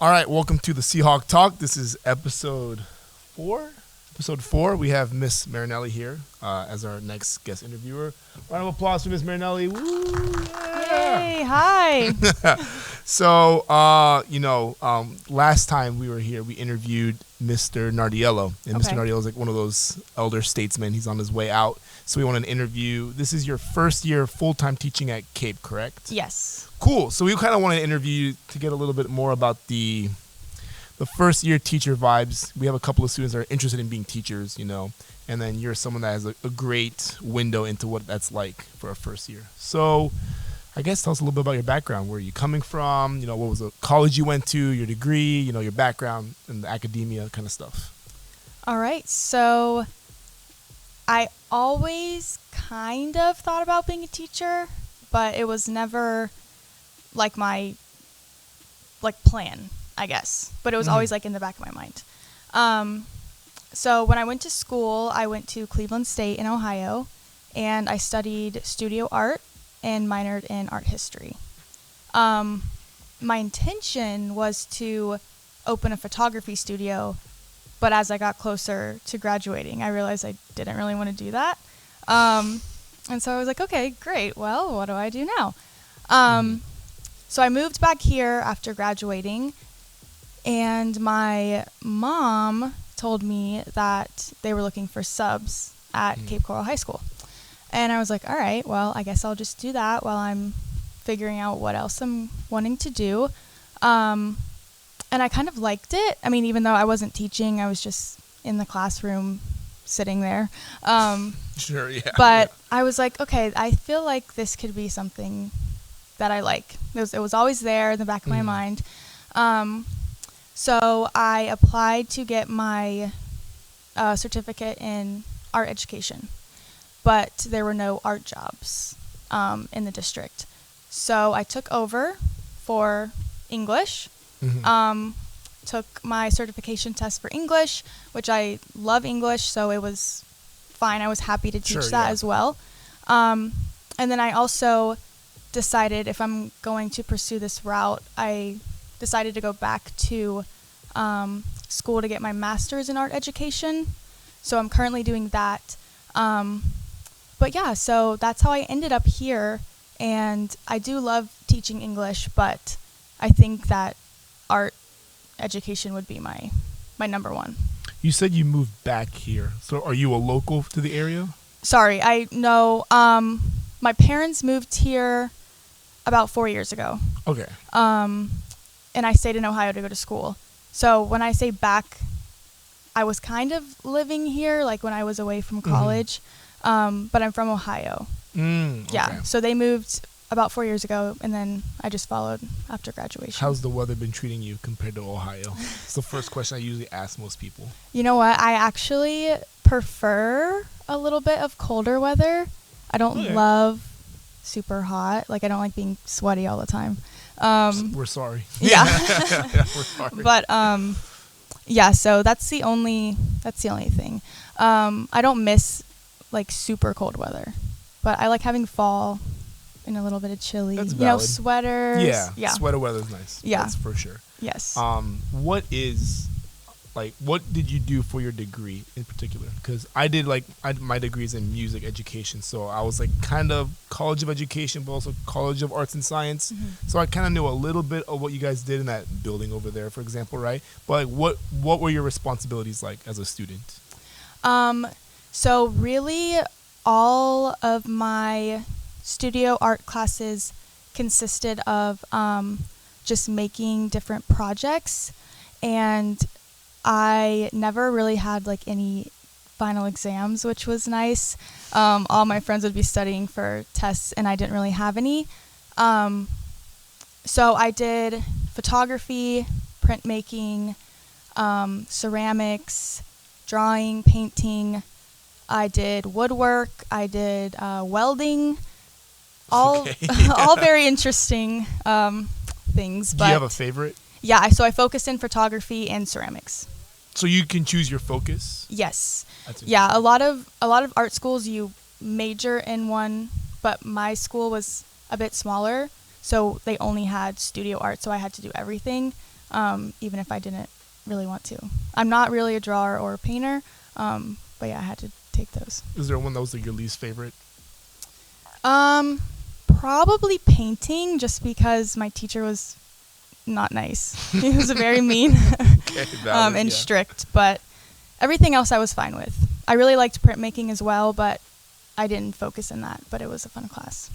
All right, welcome to the Seahawk Talk. This is episode 4. Episode 4, we have Miss Marinelli here as our next guest interviewer. Round of applause for Miss Marinelli. Woo! Yeah. Hey, hi. So, last time we were here, we interviewed Mr. Nardiello. And Mr. Nardiello is like one of those elder statesmen. He's on his way out. So we want to interview. This is your first year full-time teaching at Cape, correct? Yes. Cool. So we kind of want to interview you to get a little bit more about the first year teacher vibes. We have a couple of students that are interested in being teachers, and then you're someone that has a great window into what that's like for a first year. So I guess tell us a little bit about your background. Where are you coming from? What was the college you went to, your degree, your background and the academia kind of stuff. All right. So I always kind of thought about being a teacher, but it was never like my plan, I guess. But it was always in the back of my mind. So when I went to school, I went to Cleveland State in Ohio, and I studied studio art and minored in art history. My intention was to open a photography studio, but as I got closer to graduating, I realized I didn't really want to do that. And so I was like, okay, great. Well, what do I do now? So I moved back here after graduating, and my mom told me that they were looking for subs at Cape Coral High School. And I was like, all right, well, I guess I'll just do that while I'm figuring out what else I'm wanting to do. And I kind of liked it. I mean, even though I wasn't teaching, I was just in the classroom sitting there. Sure, yeah. But yeah. I was like, okay, I feel like this could be something that I like. It was always there in the back of my mind. So I applied to get my certificate in art education, but there were no art jobs in the district. So I took over for English, took my certification test for English, which I love English, so it was fine. I was happy to teach that as well. And then I also decided if I'm going to pursue this route, I decided to go back to school to get my master's in art education. So I'm currently doing that. But yeah, so that's how I ended up here. And I do love teaching English, but I think that art education would be my number one. You said you moved back here. So are you a local to the area? Sorry, I know. My parents moved here about 4 years ago. Okay. And I stayed in Ohio to go to school. So when I say back, I was kind of living here, like when I was away from college. But I'm from Ohio. Yeah. Okay. So they moved about 4 years ago, and then I just followed after graduation. How's the weather been treating you compared to Ohio? It's the first question I usually ask most people. You know what? I actually prefer a little bit of colder weather. I don't love super hot. I don't like being sweaty all the time. We're sorry. Yeah. We're sorry. But yeah, so that's the only thing. I don't miss super cold weather, but I like having fall and a little bit of chilly. That's valid. Sweaters. Yeah. Sweater weather's nice. Yeah. That's for sure. Yes. What did you do for your degree in particular? Because I did my degree is in music education, so I was kind of College of Education, but also College of Arts and Science. So I kind of knew a little bit of what you guys did in that building over there, for example, right? But what were your responsibilities like as a student? So really, all of my studio art classes consisted of just making different projects, and I never really had any final exams, which was nice. All my friends would be studying for tests, and I didn't really have any. So I did photography, printmaking, ceramics, drawing, painting. I did woodwork. I did welding. All very interesting things. Do you have a favorite? Yeah, so I focused in photography and ceramics. So you can choose your focus? Yes. Yeah, a lot of art schools you major in one, but my school was a bit smaller, so they only had studio art, so I had to do everything. even if I didn't really want to. I'm not really a drawer or a painter, but yeah, I had to take those. Is there one that was like your least favorite? Probably painting, just because my teacher was not nice. He was very mean and strict, but everything else I was fine with. I really liked printmaking as well, but I didn't focus in that, but it was a fun class.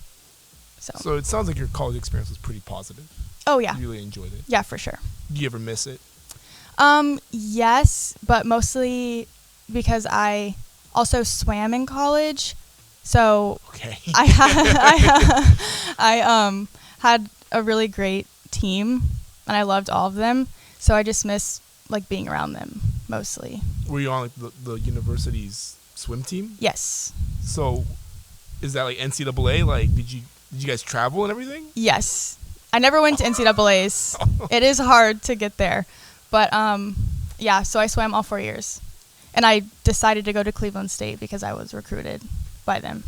So it sounds like your college experience was pretty positive. Oh, yeah. You really enjoyed it. Yeah, for sure. Do you ever miss it? Yes, but mostly because I also swam in college. So okay. I had a really great team, and I loved all of them. So I just miss like being around them mostly. Were you on like the university's swim team? Yes. So is that like NCAA? Like did you guys travel and everything? Yes. I never went to NCAA's. It is hard to get there. But yeah, so I swam all 4 years. And I decided to go to Cleveland State because I was recruited by them.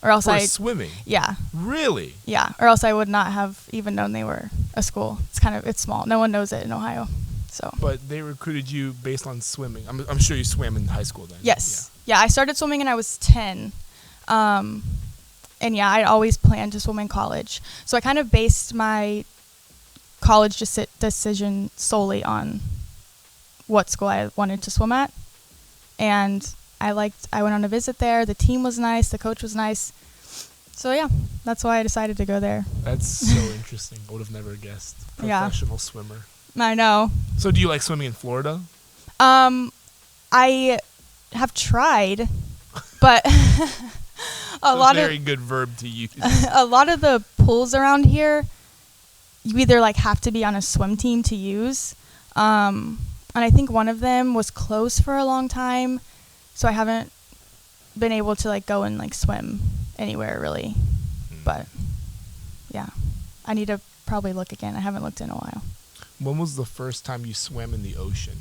Or else For swimming? Yeah. Really? Yeah. Or else I would not have even known they were a school. It's small. No one knows it in Ohio. So. But they recruited you based on swimming. I'm sure you swam in high school then. Yes. Yeah, I started swimming when I was 10. And yeah, I always planned to swim in college. So I kind of based my college decision solely on what school I wanted to swim at. And I went on a visit there. The team was nice. The coach was nice. So yeah, that's why I decided to go there. That's so interesting. I would have never guessed. Professional swimmer. I know. So do you like swimming in Florida? I have tried, but very good verb to use. A lot of the pools around here, you either like have to be on a swim team to use. And I think one of them was closed for a long time, so I haven't been able to like go and like swim anywhere really. But yeah, I need to probably look again. I haven't looked in a while. When was the first time you swam in the ocean?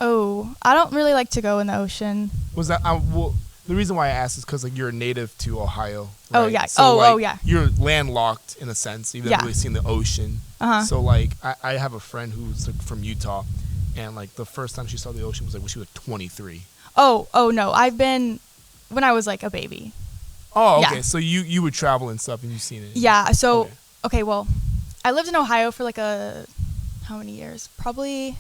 Oh, I don't really like to go in the ocean. Was that the reason why I asked is because like you're a native to Ohio, right? Oh yeah. So, oh yeah. You're landlocked in a sense. You've never really seen the ocean. So like I have a friend who's like, from Utah, and like the first time she saw the ocean was like when she was 23. Oh no, I've been when I was like a baby. Oh, okay. Yeah. So you would travel and stuff, and you've seen it. Yeah. So okay, well, I lived in Ohio for like how many years? Probably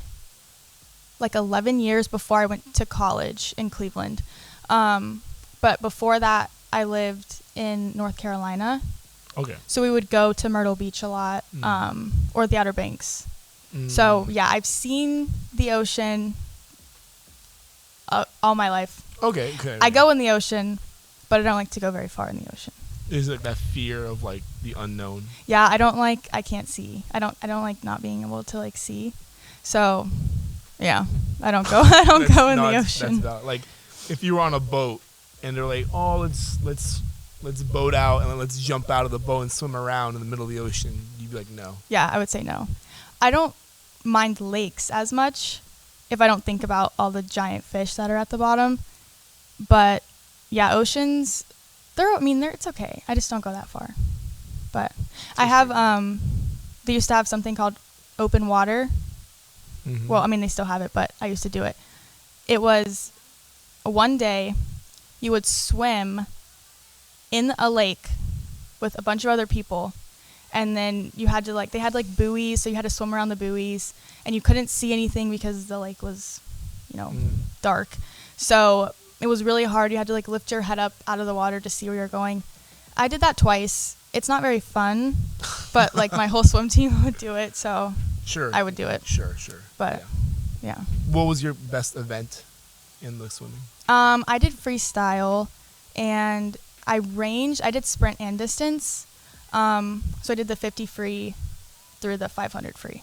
like 11 years before I went to college in Cleveland. But before that, I lived in North Carolina. Okay. So we would go to Myrtle Beach a lot, or the Outer Banks. So yeah, I've seen the ocean all my life. Okay. I go in the ocean, but I don't like to go very far in the ocean. Is it that fear of like the unknown? Yeah, I can't see. I don't like not being able to like see. So yeah, I don't go go in the ocean. That's like if you were on a boat and they're like, "Oh, let's boat out and then let's jump out of the boat and swim around in the middle of the ocean," you'd be like, "No." Yeah, I would say no. I don't mind lakes as much if I don't think about all the giant fish that are at the bottom. But yeah, oceans, it's okay. I just don't go that far. But I have they used to have something called open water. Mm-hmm. Well, I mean they still have it, but I used to do it. It was one day you would swim in a lake with a bunch of other people, and then you had to they had buoys, so you had to swim around the buoys, and you couldn't see anything because the lake was, dark. So it was really hard. You had to lift your head up out of the water to see where you're going. I did that twice. It's not very fun, but my whole swim team would do it, so sure, I would do it. Sure. But yeah. What was your best event in the swimming? I did freestyle, and I did sprint and distance. So I did the 50 free through the 500 free.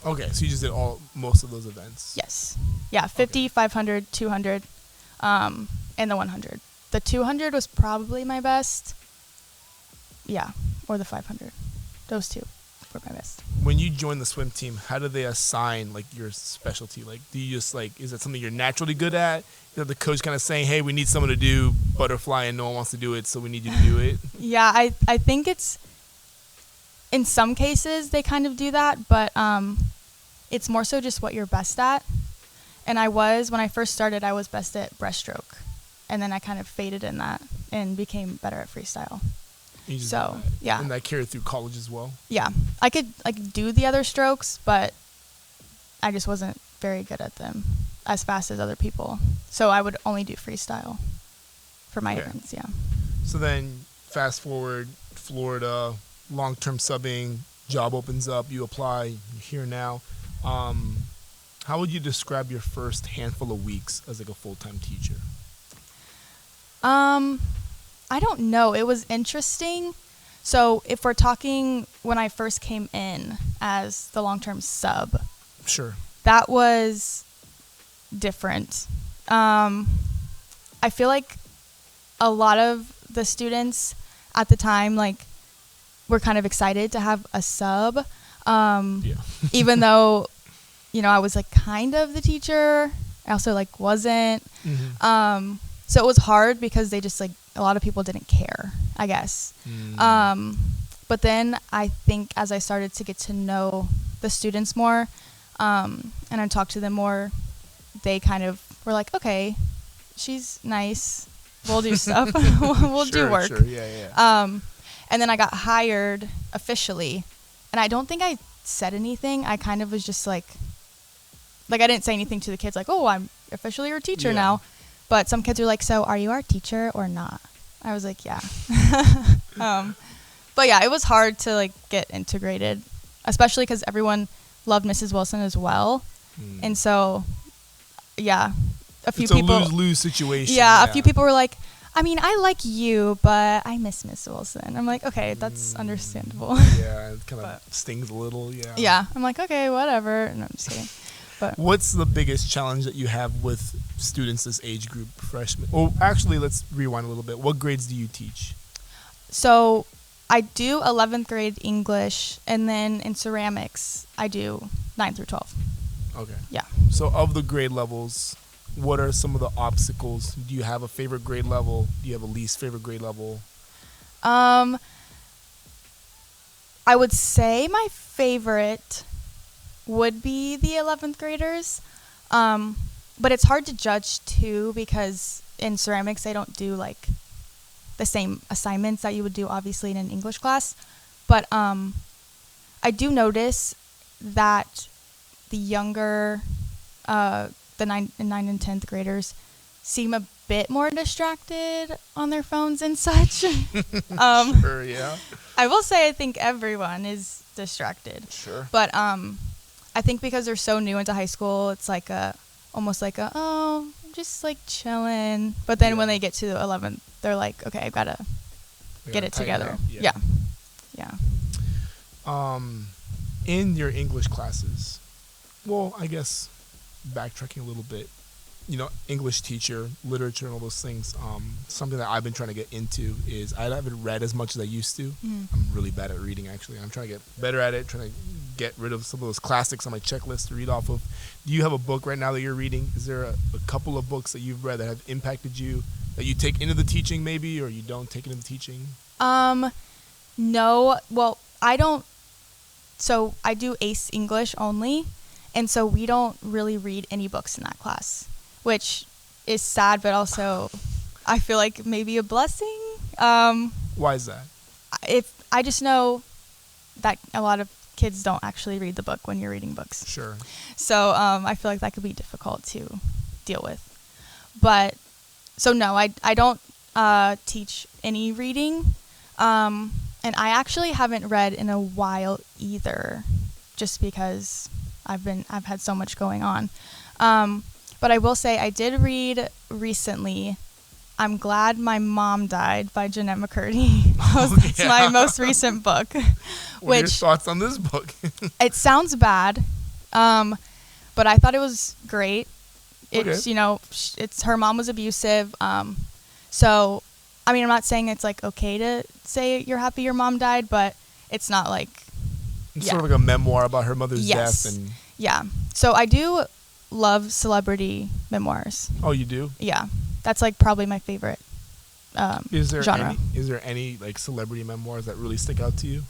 Okay, so you just did most of those events? Yes. Yeah, 50, 500, 200, and the 100. The 200 was probably my best. Yeah, or the 500. Those two were my best. When you joined the swim team, how do they assign your specialty? Do you just is that something you're naturally good at? Is the coach kind of saying, "Hey, we need someone to do butterfly and no one wants to do it, so we need you to do it"? Yeah, I think it's in some cases they kind of do that, but it's more so just what you're best at. And when I first started, I was best at breaststroke. And then I kind of faded in that and became better at freestyle. So, yeah. And that carried through college as well? Yeah. I could do the other strokes, but I just wasn't very good at them as fast as other people. So I would only do freestyle for my events, yeah. So then fast forward, Florida, long-term subbing, job opens up, you apply, you're here now. How would you describe your first handful of weeks as like a full-time teacher? I don't know. It was interesting. So if we're talking when I first came in as the long-term sub, sure, that was different. I feel like a lot of the students at the time, like, were kind of excited to have a sub. Even though, I was like kind of the teacher, I also like wasn't. Mm-hmm. So it was hard because they just like, a lot of people didn't care, I guess. But then I think as I started to get to know the students more, and I talked to them more, they kind of were like, okay, she's nice. We'll do stuff. we'll do work. Sure. Yeah. And then I got hired officially, and I don't think I said anything. I kind of was just like I didn't say anything to the kids like, oh, I'm officially your teacher now. But some kids were like, so are you our teacher or not? I was like, yeah. But yeah, it was hard to like get integrated, especially because everyone loved Mrs. Wilson as well. And so, yeah, a few people. It's a lose-lose situation. Yeah, a few people were like, I mean, I like you, but I miss Miss Wilson. I'm like, okay, that's understandable. Yeah, it kind of stings a little, yeah. Yeah, I'm like, okay, whatever. No, I'm just kidding. But what's the biggest challenge that you have with students this age group, freshmen? Oh, actually, let's rewind a little bit. What grades do you teach? So I do 11th grade English, and then in ceramics, I do 9 through 12. Okay. Yeah. So of the grade levels, what are some of the obstacles? Do you have a favorite grade level? Do you have a least favorite grade level? I would say my favorite would be the 11th graders. But it's hard to judge too, because in ceramics they don't do like the same assignments that you would do obviously in an English class. But I do notice that the younger the 9 and 10th graders seem a bit more distracted on their phones and such. Sure, yeah. I will say I think everyone is distracted. Sure. But I think because they're so new into high school, it's like almost like I'm just like chilling. But then when they get to the 11th, they're like, okay, I've got to get it together. Yeah. In your English classes, well, I guess backtracking a little bit, English teacher, literature, and all those things. Something that I've been trying to get into is I haven't read as much as I used to. I'm really bad at reading, actually. I'm trying to get better at it, trying to get rid of some of those classics on my checklist to read off of. Do you have a book right now that you're reading? Is there a couple of books that you've read that have impacted you, that you take into the teaching maybe, or you don't take into the teaching? No. Well, I don't. So I do AICE English only, and so we don't really read any books in that class, which is sad, but also I feel like maybe a blessing. Why is that? If I just know that a lot of kids don't actually read the book when you're reading books. Sure. So I feel like that could be difficult to deal with. But so no, I don't teach any reading. And I actually haven't read in a while either, just because I've had so much going on. But I will say I did read recently I'm Glad My Mom Died by Jeanette McCurdy. That's my most recent book. What are your thoughts on this book? It sounds bad, but I thought it was great. It's, it's her mom was abusive. So, I mean, I'm not saying it's like okay to say you're happy your mom died, but it's not like... It's sort of like a memoir about her mother's death. And yeah. So I do love celebrity memoirs. Oh, you do? Yeah. That's like probably my favorite genre. Is there any like celebrity memoirs that really stick out to you?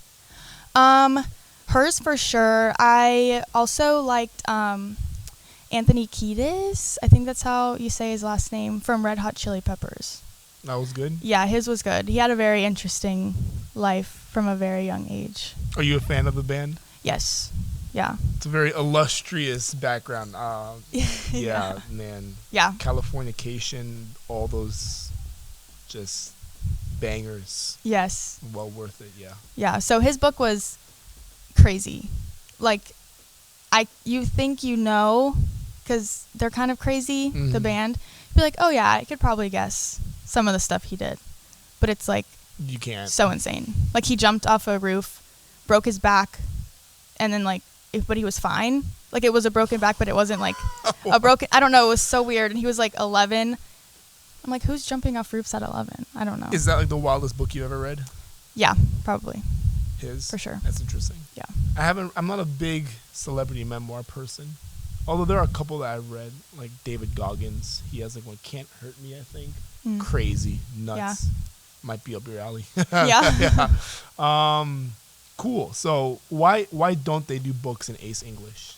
Hers for sure. I also liked Anthony Kiedis. I think that's how you say his last name, from Red Hot Chili Peppers. That was good? Yeah, his was good. He had a very interesting life from a very young age. Are you a fan of the band? Yes. Yeah. It's a very illustrious background. Yeah, man. Yeah. Californication, all those just bangers. Yes. Well worth it, yeah. Yeah, so his book was crazy. Like, you think you know, because they're kind of crazy, the band. You'd be like, oh yeah, I could probably guess some of the stuff he did. But it's like, you can't. So insane. Like, he jumped off a roof, broke his back, and then but he was fine. Like, it was a broken back, but it wasn't like a broken, I don't know, it was so weird. And he was like 11. I'm like, who's jumping off roofs at 11? I don't know. Is that like the wildest book you ever read? Yeah, probably. His? For sure. That's interesting. Yeah. I'm not a big celebrity memoir person. Although there are a couple that I've read, like David Goggins. He has like one, Can't Hurt Me, I think. Crazy. Nuts. Yeah. Might be up your alley. Yeah. Yeah. Cool. So why don't they do books in AICE English?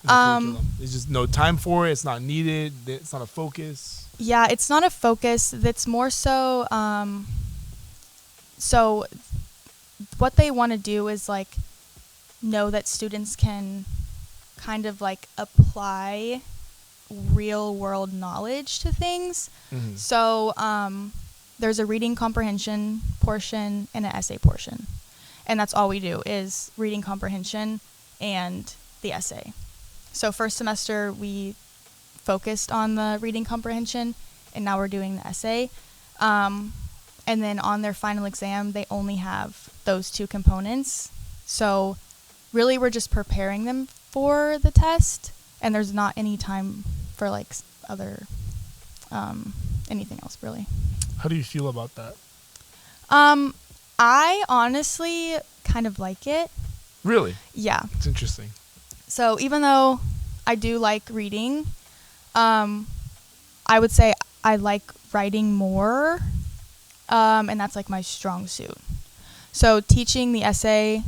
There's just no time for it. It's not needed. It's not a focus. Yeah, it's not a focus. That's more so. So what they want to do is like know that students can kind of like apply real world knowledge to things. So there's a reading comprehension portion and an essay portion. And that's all we do is reading comprehension and the essay. So first semester we focused on the reading comprehension, and now we're doing the essay. And then on their final exam, they only have those two components. So really we're just preparing them for the test, and there's not any time for like other anything else really. How do you feel about that? I honestly kind of like it. Really? Yeah. It's interesting. So even though I do like reading, I would say I like writing more, and that's like my strong suit. So teaching the essay,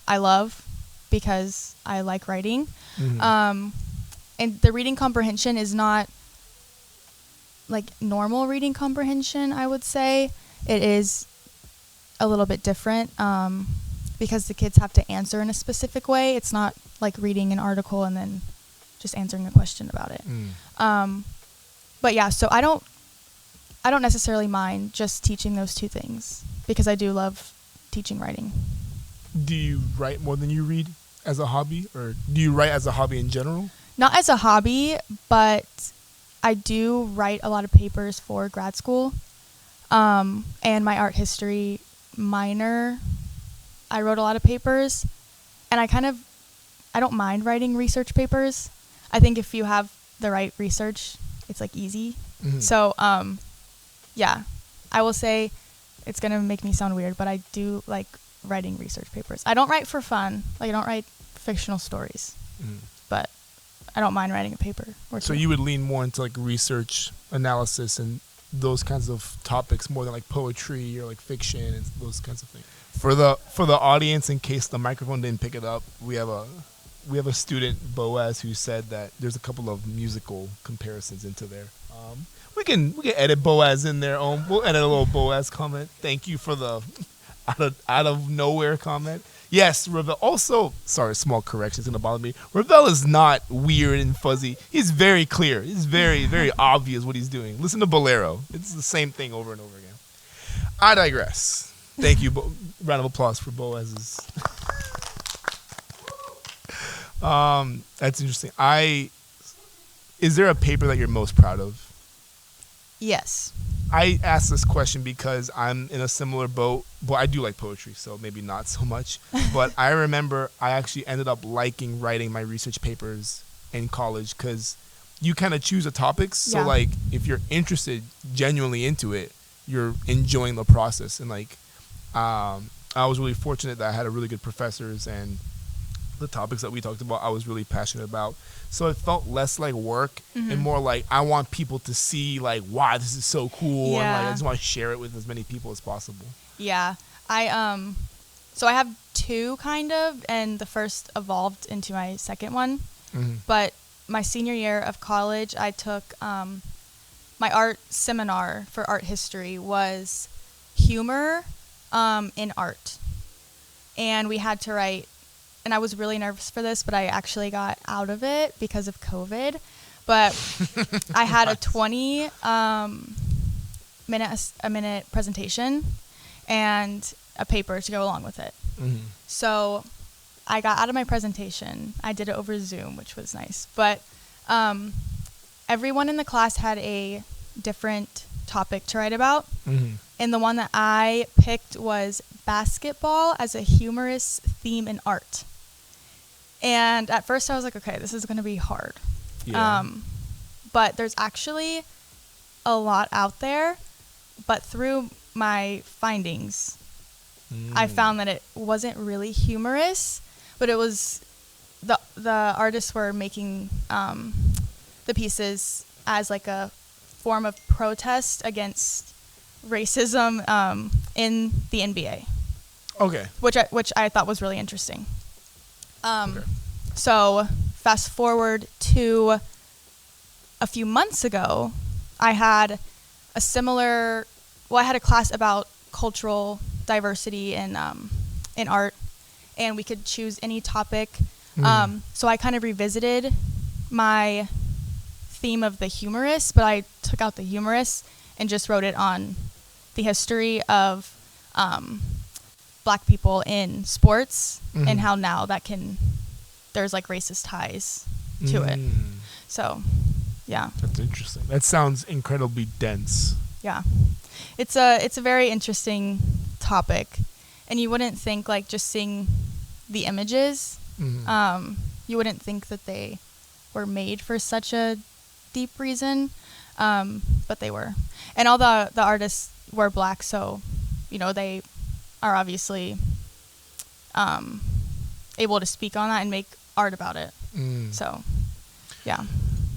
I love because I like writing. And the reading comprehension is not like normal reading comprehension, I would say. It is a little bit different because the kids have to answer in a specific way. It's not like reading an article and then just answering a question about it. But yeah, so I don't necessarily mind just teaching those two things because I do love teaching writing. Do you write more than you read as a hobby, or do you write as a hobby in general? Not as a hobby, but I do write a lot of papers for grad school. And my art history minor, I wrote a lot of papers, and I don't mind writing research papers. I think if you have the right research, it's like easy. So, yeah, I will say it's going to make me sound weird, but I do like writing research papers. I don't write for fun. Like, I don't write fictional stories, but I don't mind writing a paper or two. So you would lean more into like research analysis and those kinds of topics more than like poetry or like fiction and those kinds of things. For the audience, in case the microphone didn't pick it up, we have a student, Boaz, who said that there's a couple of musical comparisons into there. We can edit Boaz in there. We'll edit a little Boaz comment. Thank you for the out of nowhere comment. Yes, Ravel. Also, sorry, small correction. It's gonna bother me. Ravel is not weird and fuzzy. He's very clear. It's very, very obvious what he's doing. Listen to Bolero. It's the same thing over and over again. I digress. Thank you. Round of applause for Boaz's. That's interesting. Is there a paper that you're most proud of? Yes. I asked this question because I'm in a similar boat. Well, I do like poetry, so maybe not so much. But I remember I actually ended up liking writing my research papers in college because you kind of choose the topics. So, Yeah. like, if you're interested genuinely into it, you're enjoying the process. And, like, I was really fortunate that I had a really good professors, and the topics that we talked about I was really passionate about. So it felt less like work and more like I want people to see like, wow, this is so cool. And like I just want to share it with as many people as possible. Yeah. So I have two kind of, and the first evolved into my second one. Mm-hmm. But my senior year of college, I took my art seminar for art history was humor in art. And we had to write, and I was really nervous for this, but I actually got out of it because of COVID. But I had a 20 minute presentation and a paper to go along with it. Mm-hmm. So I got out of my presentation. I did it over Zoom, which was nice. But everyone in the class had a different topic to write about. Mm-hmm. And the one that I picked was basketball as a humorous theme in art. And at first I was like, okay, this is going to be hard. Yeah. But there's actually a lot out there. But through my findings, I found that it wasn't really humorous, but it was the artists were making the pieces as like a form of protest against racism in the NBA. Okay. Which I thought was really interesting. Okay. So fast forward to a few months ago, I had a similar. Well, I had a class about cultural diversity in art, and we could choose any topic. So I kind of revisited my theme of the humorous, but I took out the humorous and just wrote it on the history of Black people in sports and how now there's like racist ties to it. So, yeah. That's interesting. That sounds incredibly dense. Yeah. It's a very interesting topic, and you wouldn't think, like, just seeing the images, you wouldn't think that they were made for such a deep reason, but they were. And all the artists were Black, so, they are obviously able to speak on that and make art about it. So, yeah.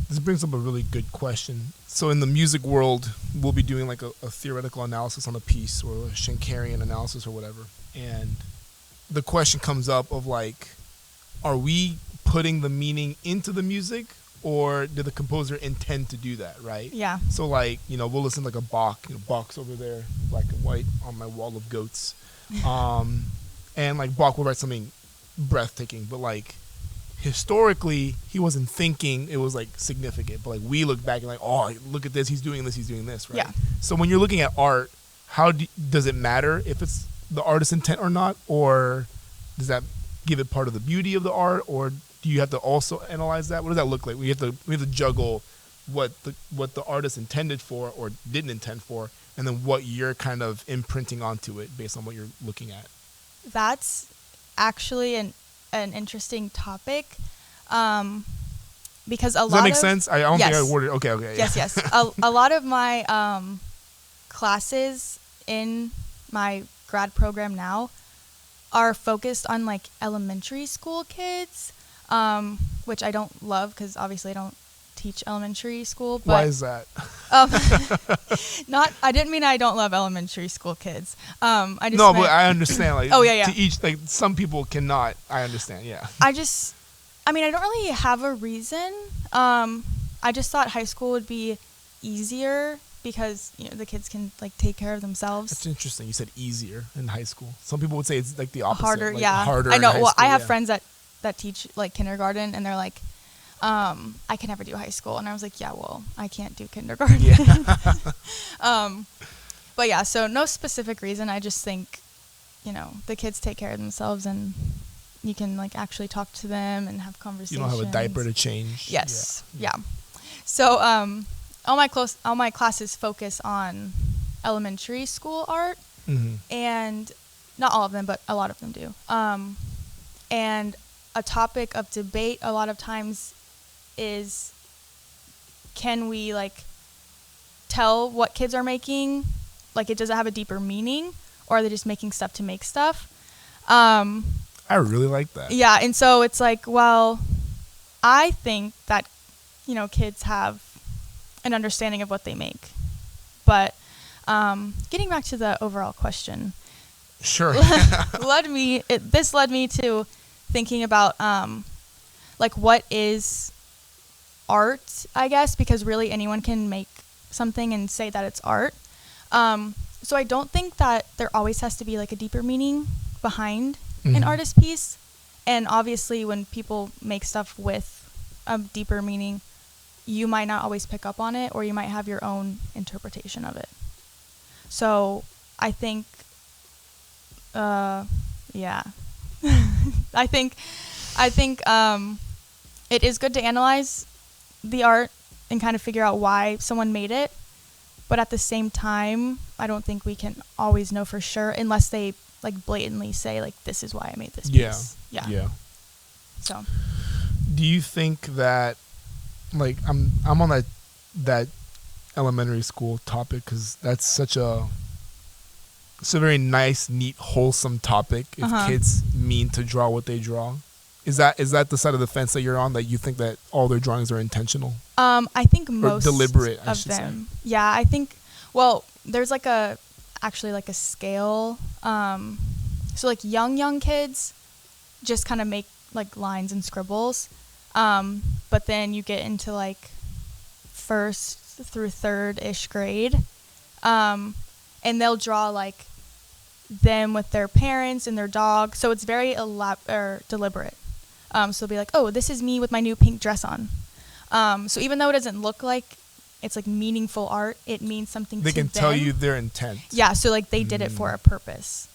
This brings up a really good question. So in the music world, we'll be doing like a theoretical analysis on a piece or a Schenkerian analysis or whatever. And the question comes up of like, are we putting the meaning into the music, or did the composer intend to do that, right? Yeah. So like, we'll listen to like a Bach, Bach's over there, black and white on my wall of goats. And like Bach will write something breathtaking, but like, historically, he wasn't thinking it was like significant, but like we look back and like, oh, look at this, he's doing this, right? Yeah. So when you're looking at art, does it matter if it's the artist's intent or not, or does that give it part of the beauty of the art, or do you have to also analyze that? What does that look like? We have to juggle what the artist intended for or didn't intend for, and then what you're kind of imprinting onto it based on what you're looking at. That's actually an interesting topic, because Does that make sense? I don't think I yes. worded it. Okay. Yes. A lot of my classes in my grad program now are focused on like elementary school kids, which I don't love because obviously I don't teach elementary school. But, why is that? I didn't mean I don't love elementary school kids. I just but I understand. Like, oh yeah. To each, like some people cannot. I understand. Yeah. I don't really have a reason. I just thought high school would be easier because the kids can like take care of themselves. That's interesting. You said easier in high school. Some people would say it's like the opposite. Harder, like yeah. Harder. I know. In high Well, school, I have yeah. friends that teach like kindergarten, and they're like, I can never do high school, and I was like, yeah, well, I can't do kindergarten. Yeah. But yeah, so no specific reason. I just think, the kids take care of themselves, and you can like actually talk to them and have conversations. You don't have a diaper to change. Yes. Yeah. So all my classes focus on elementary school art, and not all of them, but a lot of them do. And a topic of debate a lot of times is, can we like tell what kids are making? Like, does it have a deeper meaning, or are they just making stuff to make stuff? I really like that. Yeah, and so it's like, well, I think that, kids have an understanding of what they make. But getting back to the overall question, Sure. this led me to thinking about like what is art, I guess, because really anyone can make something and say that it's art. So I don't think that there always has to be like a deeper meaning behind an artist piece. And obviously when people make stuff with a deeper meaning, you might not always pick up on it, or you might have your own interpretation of it. So I think, yeah, I think it is good to analyze the art and kind of figure out why someone made it. But at the same time, I don't think we can always know for sure unless they like blatantly say like, this is why I made this piece. Yeah. So do you think that, like, I'm on that elementary school topic because that's such it's a very nice, neat, wholesome topic if kids mean to draw what they draw. Is that the side of the fence that you're on, that you think that all their drawings are intentional? I think most or deliberate, I of should them. say. Yeah, I think, well, there's like a scale. So like young kids just kind of make like lines and scribbles. But then you get into like first through third-ish grade. And they'll draw like them with their parents and their dog. So it's very deliberate. So they'll be like, oh, this is me with my new pink dress on. So even though it doesn't look like it's like meaningful art, it means something to them. They can tell you their intent. Yeah, so like they did it for a purpose.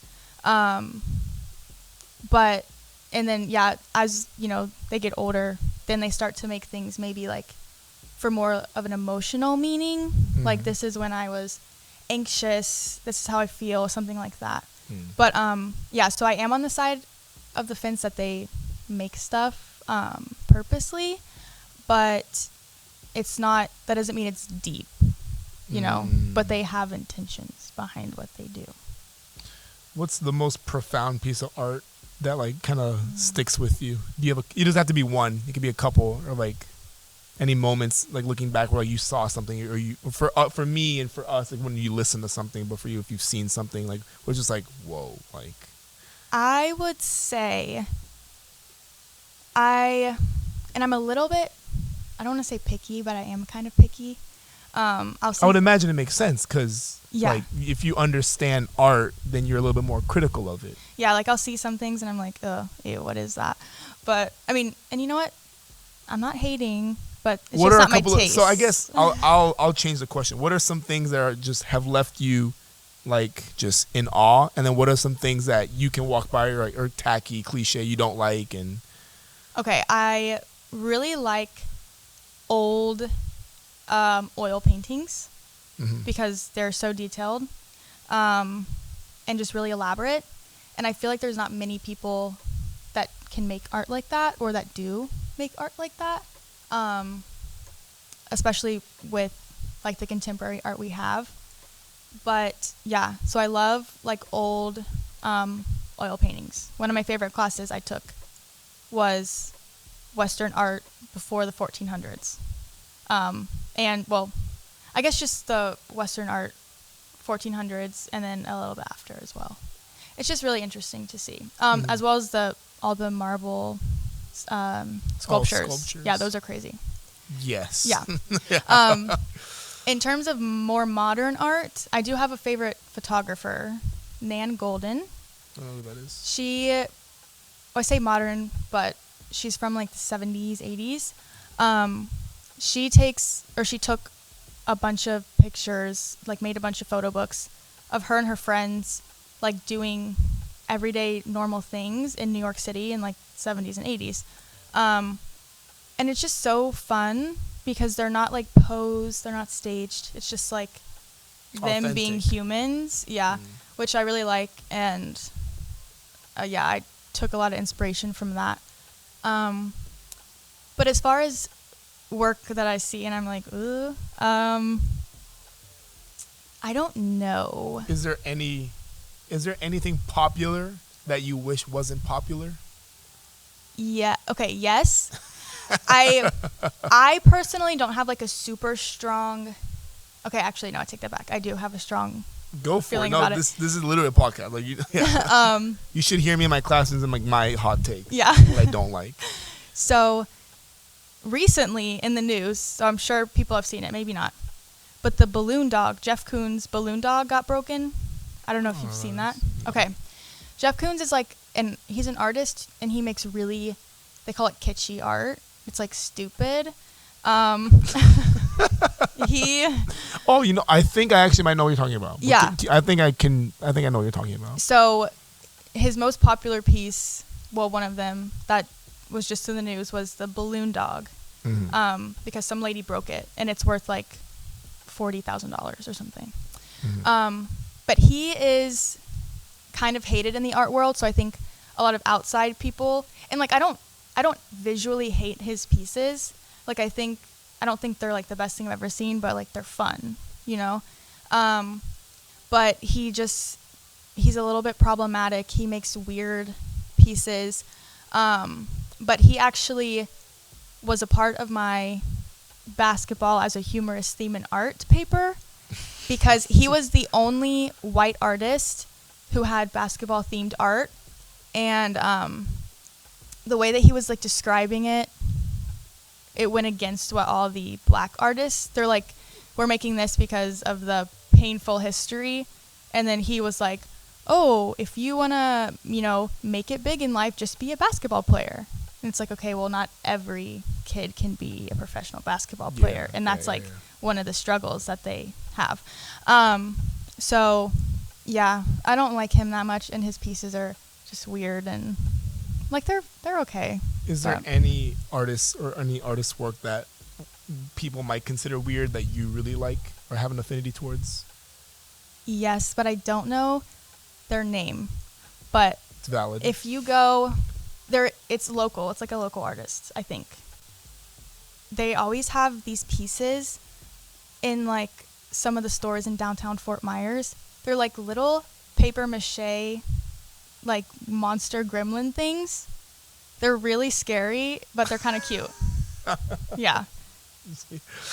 But, and then, yeah, as, you know, they get older, then they start to make things maybe like for more of an emotional meaning. Like, this is when I was anxious, this is how I feel, something like that. But, yeah, so I am on the side of the fence that they make stuff purposely, but it's not, that doesn't mean it's deep, you know, but they have intentions behind what they do. What's the most profound piece of art that like kind of sticks with you? Do you have it doesn't have to be one, it could be a couple, or like any moments like looking back where like, you saw something, or you, for me and for us, like when you listen to something, but for you, if you've seen something like we're just like, whoa, like. I would say I'm a little bit, I don't want to say picky, but I am kind of picky. I would imagine it makes sense because like if you understand art, then you're a little bit more critical of it. Yeah, like I'll see some things and I'm like, ew, what is that? But I mean, and you know what? I'm not hating, but it's just not my taste. So I guess I'll change the question. What are some things that are just have left you like just in awe, and then what are some things that you can walk by or tacky, cliche you don't like? And okay, I really like old oil paintings because they're so detailed and just really elaborate, and I feel like there's not many people that can make art like that, or that do make art like that, especially with like the contemporary art we have. But yeah, so I love like old oil paintings. One of my favorite classes I took was Western art before the 1400s. And well, I guess just the Western art 1400s and then a little bit after as well. It's just really interesting to see. As well as all the marble sculptures. Yeah, those are crazy. Yes. Yeah. In terms of more modern art, I do have a favorite photographer, Nan Golden. I don't know who that is. I say modern, but she's from like the 70s, 80s. She took a bunch of pictures, like made a bunch of photo books of her and her friends, like doing everyday normal things in New York City in like 70s and 80s. And it's just so fun because they're not like posed, they're not staged. It's just like them authentic. being humans. Yeah. Which I really like. And yeah, I took a lot of inspiration from that. But as far as work that I see and I'm like, ooh, I don't know. Is there anything popular that you wish wasn't popular? Yeah. Okay. Yes. I personally don't have like a super strong. Okay, actually no, I take that back. I do have a strong Go for it. feeling No, about it. this is literally a podcast. Like, you should hear me in my classes and like my hot takes. Yeah. What I don't like. So recently in the news, so I'm sure people have seen it, maybe not, but the balloon dog, Jeff Koons' balloon dog got broken. I don't know if you've seen that. Okay. Jeff Koons is like, and he's an artist, and he makes really, they call it kitschy art. It's like stupid. He. Oh, I think I actually might know what you're talking about. Yeah. I think I know what you're talking about. So his most popular piece, well, one of them that was just in the news was the balloon dog. Mm-hmm. Because some lady broke it, and it's worth like $40,000 or something. Mm-hmm. But he is kind of hated in the art world, so I think a lot of outside people, and like I don't visually hate his pieces. Like I don't think they're like the best thing I've ever seen, but like they're fun, But he's a little bit problematic. He makes weird pieces. But he actually was a part of my basketball as a humorous theme and art paper because he was the only white artist who had basketball themed art. And the way that he was like describing it went against what all the black artists, they're like, we're making this because of the painful history. And then he was like, oh, if you want to, make it big in life, just be a basketball player. And it's like, okay, well, not every kid can be a professional basketball player. Yeah, and that's yeah. one of the struggles that they have. So, yeah, I don't like him that much. And his pieces are just weird and like they're okay. Is there any artists or any artist work that people might consider weird that you really like or have an affinity towards? Yes, but I don't know their name. But it's valid. If you go there, it's local. It's like a local artist, I think. They always have these pieces in like some of the stores in downtown Fort Myers. They're like little paper mache, like monster gremlin things. They're really scary, but they're kind of cute. Yeah.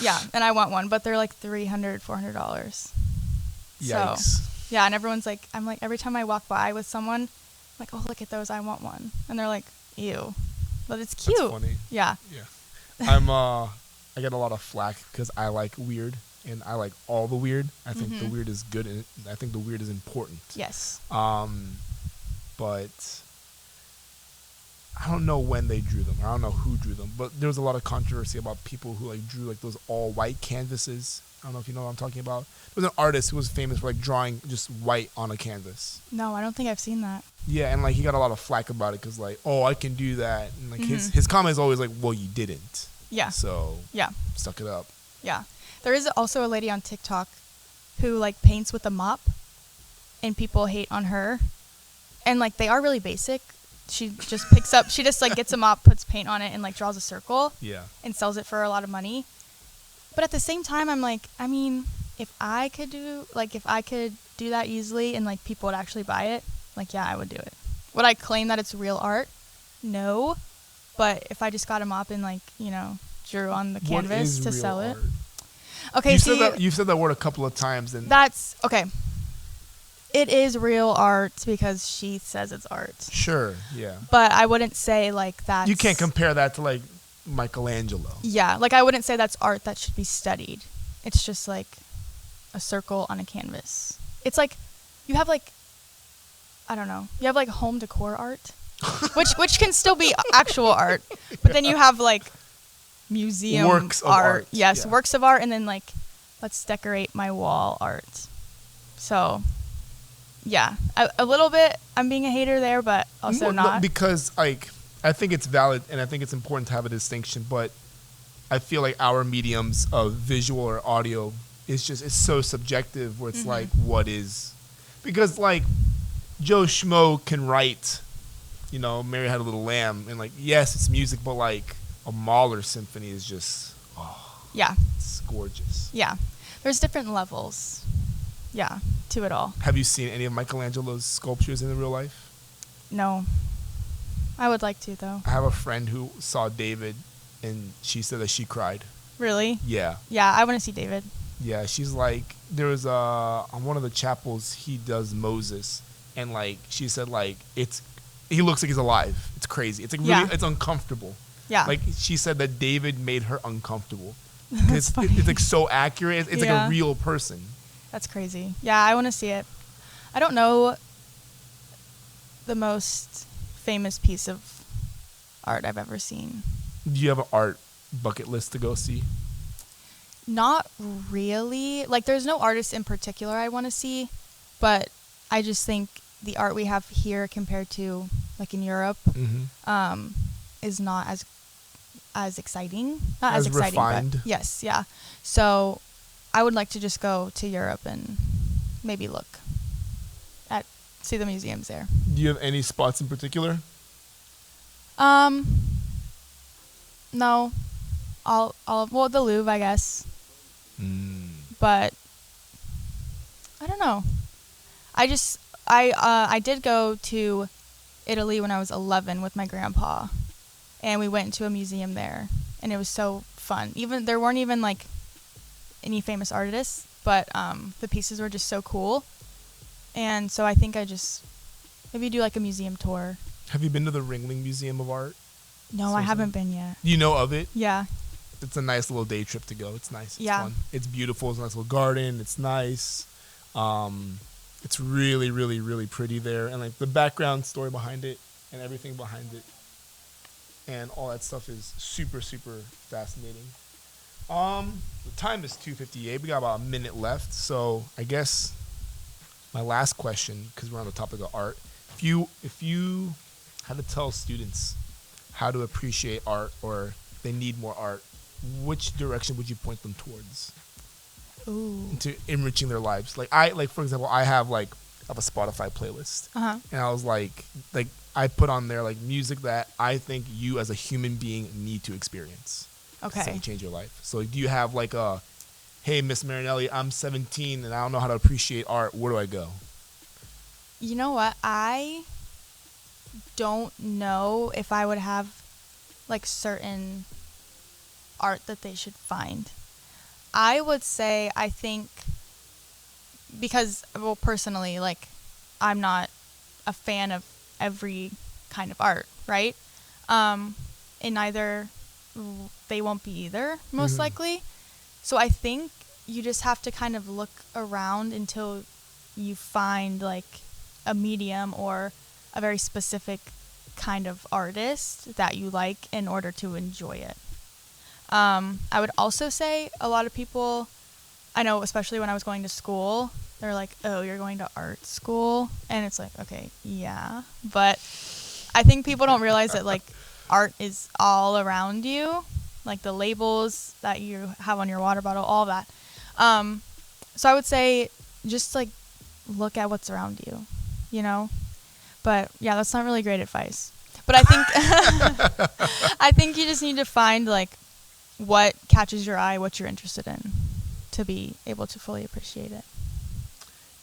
Yeah, and I want one, but they're like $300, $400. Yikes. So, yeah, and everyone's like, I'm like, every time I walk by with someone, I'm like, oh, look at those, I want one. And they're like, ew. But it's cute. That's funny. Yeah. Yeah. I get a lot of flack because I like weird, and I like all the weird. I think the weird is good, and I think the weird is important. Yes. But I don't know when they drew them. I don't know who drew them, but there was a lot of controversy about people who like drew like those all white canvases. I don't know if you know what I'm talking about. There was an artist who was famous for like drawing just white on a canvas. No, I don't think I've seen that. Yeah, and like he got a lot of flack about it because like, oh, I can do that, and like his comment is always like, well, you didn't. Yeah. So yeah, suck it up. Yeah, there is also a lady on TikTok who like paints with a mop, and people hate on her, and like they are really basic. She just picks up, she just like gets a mop, puts paint on it, and like draws a circle. Yeah. And sells it for a lot of money. But at the same time, I'm like, I mean, if I could do that easily and like people would actually buy it, like yeah, I would do it. Would I claim that it's real art? No. But if I just got a mop and like, drew on the canvas to sell it. Okay, you've said that word a couple of times, and that's okay. It is real art because she says it's art. Sure, yeah. But I wouldn't say like that. You can't compare that to like Michelangelo. Yeah, like I wouldn't say that's art that should be studied. It's just like a circle on a canvas. It's like you have like, I don't know, you have like home decor art, which can still be actual art, but then you have like museum works of art. Yes, yeah. Works of art, and then like let's decorate my wall art. So yeah, a little bit I'm being a hater there, but also not. Because like I think it's valid and I think it's important to have a distinction, but I feel like our mediums of visual or audio it's so subjective where it's like what is, because like Joe Schmo can write, Mary Had a Little Lamb, and like yes it's music, but like a Mahler symphony is just it's gorgeous. Yeah, there's different levels. Yeah, to it all. Have you seen any of Michelangelo's sculptures in real life? No. I would like to, though. I have a friend who saw David, and she said that she cried. Really? Yeah. Yeah, I want to see David. Yeah, she's like, there was on one of the chapels he does Moses, and like she said, like he looks like he's alive. It's crazy. It's like really, it's uncomfortable. Yeah. Like she said that David made her uncomfortable. That's funny. It's like so accurate. It's like a real person. That's crazy. Yeah, I want to see it. I don't know the most famous piece of art I've ever seen. Do you have an art bucket list to go see? Not really. Like, there's no artist in particular I want to see, but I just think the art we have here compared to, like, in Europe, is not as exciting. Not as exciting, refined. but yes, yeah. So I would like to just go to Europe and maybe see the museums there. Do you have any spots in particular? No. Well, the Louvre, I guess. But I don't know. I did go to Italy when I was 11 with my grandpa, and we went to a museum there, and it was so fun. There weren't even like any famous artists, but the pieces were just so cool. And so I think I just maybe do like a museum tour. Have you been to the Ringling Museum of Art? No, I haven't been yet. You know of it? Yeah. It's a nice little day trip to go. It's nice. It's fun. It's beautiful. It's a nice little garden. It's nice. It's really, really, really pretty there. And like the background story behind it and everything behind it and all that stuff is super, super fascinating. The time is 2:58. We got about a minute left. So I guess my last question, because we're on the topic of art, if you had to tell students how to appreciate art or they need more art, which direction would you point them towards? Ooh. Into enriching their lives? Like for example, I have a Spotify playlist, and I was like I put on there like music that I think you as a human being need to experience. Okay. To change your life. So do you have like a, hey, Miss Marinelli, I'm 17 and I don't know how to appreciate art. Where do I go? You know what? I don't know if I would have like certain art that they should find. I would say, I think, because, well, personally, like, I'm not a fan of every kind of art, right? And neither, they won't be either, most likely. So I think you just have to kind of look around until you find, like, a medium or a very specific kind of artist that you like in order to enjoy it. I would also say a lot of people, I know, especially when I was going to school, they're like, oh, you're going to art school? And it's like, okay, yeah. But I think people don't realize that, like, art is all around you, like the labels that you have on your water bottle, all that. So I would say just, like, look at what's around you, you know? But, yeah, that's not really great advice. But I think I think you just need to find, like, what catches your eye, what you're interested in, to be able to fully appreciate it.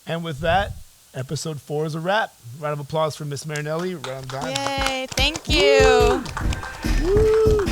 And with that, episode 4 is a wrap. Round of applause for Miss Marinelli. Round of time. Yay, thank you. Woo. Woo.